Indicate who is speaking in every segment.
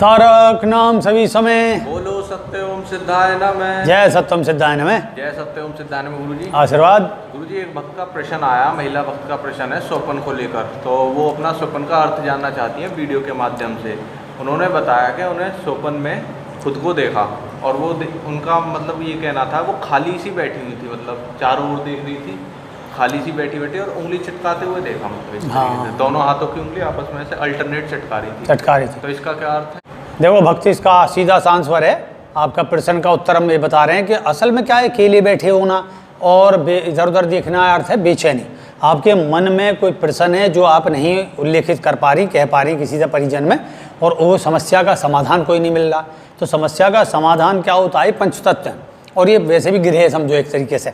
Speaker 1: तारक नाम सभी समय,
Speaker 2: बोलो सत्य ओम सिद्धाय नमः।
Speaker 1: जय सत्यम सिद्धाय नमः।
Speaker 2: जय सत्य ओम सिद्धाय नमः। गुरुजी
Speaker 1: आशीर्वाद।
Speaker 2: गुरुजी, एक भक्त का प्रश्न आया, महिला भक्त का प्रश्न है स्वप्न को लेकर। तो वो अपना स्वप्न का अर्थ जानना चाहती है वीडियो के माध्यम से। उन्होंने बताया कि उन्हें स्वप्न में खुद को देखा और वो उनका मतलब ये कहना था वो खाली सी बैठी हुई थी, मतलब चारों ओर देख रही थी, खाली सी बैठी और उंगली चिटकाते हुए देखा, मतलब
Speaker 1: हाँ।
Speaker 2: दोनों हाथों की उंगली आपस में से अल्टरनेट चिटका रही थी। तो इसका क्या अर्थ है?
Speaker 1: देखो भक्ति, इसका सीधा सा आंसर है। आपका प्रश्न का उत्तर हम ये बता रहे हैं कि असल में क्या है, अकेले बैठे होना और इधर उधर देखना अर्थ है बेचैनी। आपके मन में कोई प्रश्न है जो आप नहीं उल्लेखित कर पा रही, कह पा रही किसी से परिजन में, और वो समस्या का समाधान कोई नहीं मिल रहा। तो समस्या का समाधान क्या होता है? पंचतत्व। और ये वैसे भी ग्रह समझो एक तरीके से,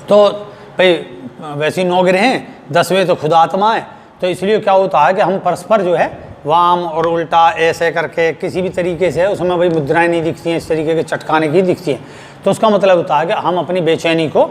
Speaker 1: तो भाई वैसे 9 ग्रह हैं, 10वें तो खुद आत्मा है। तो इसलिए क्या होता है कि हम परस्पर जो है वाम और उल्टा ऐसे करके किसी भी तरीके से, उसमें भाई मुद्राएं नहीं दिखती हैं, इस तरीके के चटकाने की दिखती हैं। तो उसका मतलब होता है कि हम अपनी बेचैनी को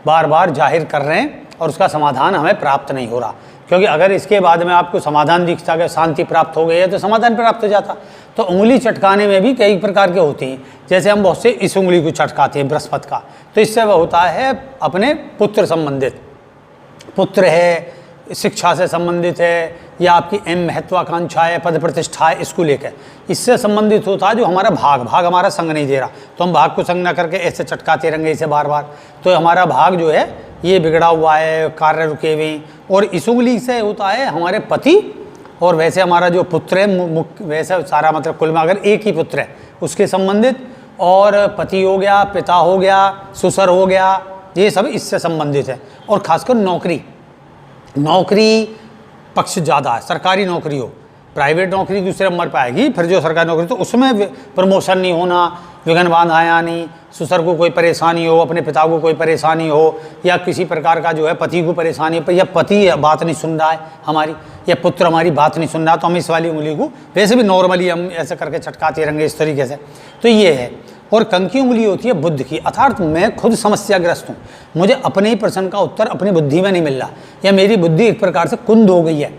Speaker 1: बार बार जाहिर कर रहे हैं और उसका समाधान हमें प्राप्त नहीं हो रहा। क्योंकि अगर इसके बाद में आपको समाधान दिखता कि शांति प्राप्त हो गई है तो समाधान प्राप्त हो जाता। तो उंगली चटकाने में भी कई प्रकार के होती हैं। जैसे हम बहुत से इस उंगली को चटकाते हैं बृहस्पति का, तो इससे वह होता है अपने पुत्र संबंधित, पुत्र है, शिक्षा से संबंधित है, या आपकी महत्वाकांक्षा है, पद प्रतिष्ठा है, इसको लेकर इससे संबंधित होता है। जो हमारा भाग हमारा संग नहीं दे रहा, तो हम भाग को संग ना करके ऐसे चटकाते रहेंगे इसे बार बार, तो हमारा भाग जो है ये बिगड़ा हुआ है, कार्य रुके हुए। और इस उंगली से होता है हमारे पति, और वैसे हमारा जो पुत्र है, वैसे सारा मतलब कुल में अगर एक ही पुत्र है उसके संबंधित, और पति हो गया, पिता हो गया, ससुर हो गया, ये सब इससे संबंधित है। और खासकर नौकरी पक्ष ज़्यादा है। सरकारी नौकरी हो, प्राइवेट नौकरी दूसरे नंबर पर आएगी, फिर जो सरकारी नौकरी तो उसमें प्रमोशन नहीं होना, विघ्न बांधा आया नहीं, ससुर को कोई परेशानी हो, अपने पिता को कोई परेशानी हो, या किसी प्रकार का जो है पति को परेशानी हो, या पति बात नहीं सुन रहा है हमारी, या पुत्र हमारी बात नहीं सुन रहा, तो हम इस वाली उंगली को वैसे भी नॉर्मली हम ऐसे करके चटकाते रहेंगे इस तरीके से। तो ये है। और कंकी उंगली होती है बुद्ध की, अर्थात मैं खुद समस्याग्रस्त हूँ, मुझे अपने ही प्रश्न का उत्तर अपनी बुद्धि में नहीं मिल रहा, या मेरी बुद्धि एक प्रकार से कुंद हो गई है,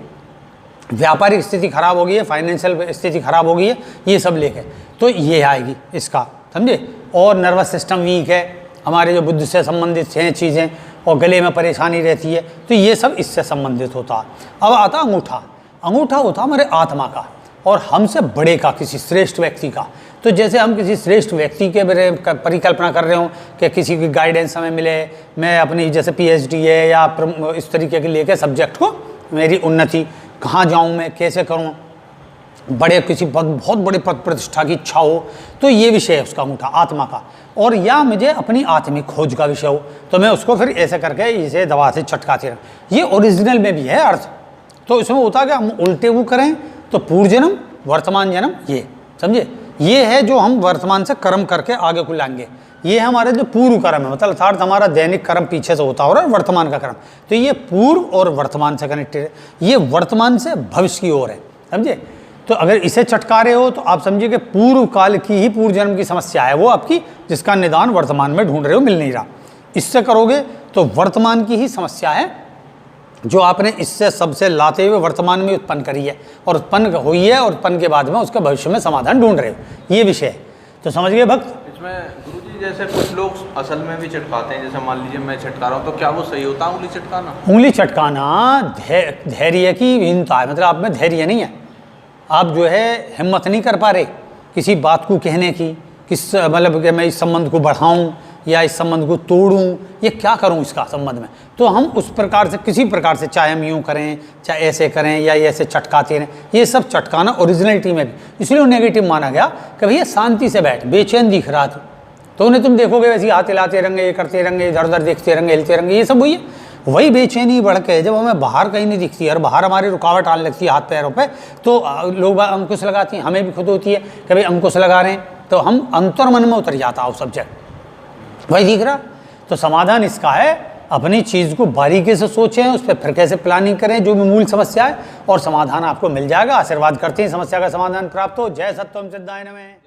Speaker 1: व्यापारिक स्थिति खराब हो गई है, फाइनेंशियल स्थिति खराब हो गई है, ये सब लेके तो ये आएगी इसका, समझे। और नर्वस सिस्टम वीक है, हमारे जो बुद्धि से संबंधित हैं चीज़ें, और गले में परेशानी रहती है, तो ये सब इससे संबंधित होता है। अब आता अंगूठा। अंगूठा होता हमारे आत्मा का और हमसे बड़े का, किसी श्रेष्ठ व्यक्ति का। तो जैसे हम किसी श्रेष्ठ व्यक्ति के परिकल्पना कर रहे हो कि किसी की गाइडेंस हमें मिले, मैं अपनी जैसे PhD है या इस तरीके के लेके सब्जेक्ट को, मेरी उन्नति कहाँ जाऊँ, मैं कैसे करूँ, बड़े किसी बहुत बड़े पद प्रतिष्ठा की इच्छा हो, तो ये विषय है उसका अंगूठा आत्मा का। और या मुझे अपनी आत्मिक खोज का विषय हो, तो मैं उसको फिर ऐसे करके इसे दवा से चटकाते रहें। ये ओरिजिनल में भी है अर्थ। तो इसमें होता है कि हम उल्टे वो करें तो पूर्व जन्म, वर्तमान जन्म, ये समझे, ये है जो हम वर्तमान से कर्म करके आगे को लाएंगे। ये है हमारे जो पूर्व कर्म है, मतलब अर्थात हमारा दैनिक कर्म पीछे से होता हो रहा है, वर्तमान का कर्म। तो ये पूर्व और वर्तमान से कनेक्टेड है, ये वर्तमान से भविष्य की ओर है, समझे। तो अगर इसे चटका रहे हो तो आप समझिए कि पूर्व काल की ही पूर्व जन्म की समस्या है वो आपकी, जिसका निदान वर्तमान में ढूंढ रहे हो, मिल नहीं रहा। इससे करोगे तो वर्तमान की ही समस्या है जो आपने इससे सबसे लाते हुए वर्तमान में उत्पन्न करी है, और उत्पन्न हुई है, और उत्पन्न के बाद में उसके भविष्य में समाधान ढूंढ रहे हो, ये विषय है। तो समझ गए भक्त। इसमें
Speaker 2: गुरुजी जैसे कुछ लोग असल में भी चटकाते हैं, जैसे मान लीजिए मैं चटका रहा हूँ, तो क्या वो सही होता है उंगली चटकाना?
Speaker 1: उंगली चटकाना धैर्य की हीनता है, मतलब आप में धैर्य नहीं है, आप जो है हिम्मत नहीं कर पा रहे किसी बात को कहने की, किस मतलब कि मैं इस संबंध को बढ़ाऊं या इस संबंध को तोड़ूं, ये क्या करूं इसका संबंध में। तो हम उस प्रकार से, किसी प्रकार से, चाहे हम यूँ करें, चाहे ऐसे करें, या ऐसे चटकाते रहें, ये सब चटकाना ओरिजिनलिटी में भी इसलिए नेगेटिव माना गया कि भैया शांति से बैठ, बेचैन दिख रहा तो उन्हें तुम देखोगे वैसे हाथ हिलाते रहेंगे, ये करते रहेंगे, इधर उधर देखते रहेंगे, हिलते रहेंगे, ये सब वही बेचैनी बढ़ के जब हमें बाहर कहीं नहीं दिखती है और बाहर हमारी रुकावट आने लगती है हाथ पैरों पे, तो लोग अंकुश लगाती हैं, हमें भी खुद होती है कि भाई अंकुश लगा रहे हैं, तो हम अंतर मन में उतर जाता है वो सब्जेक्ट, वही दिख रहा। तो समाधान इसका है, अपनी चीज़ को बारीकी से सोचें, उस पर फिर कैसे प्लानिंग करें जो भी मूल समस्या है, और समाधान आपको मिल जाएगा। आशीर्वाद करते हैं समस्या का समाधान प्राप्त हो। जय सत्यम सिद्धाय नमः।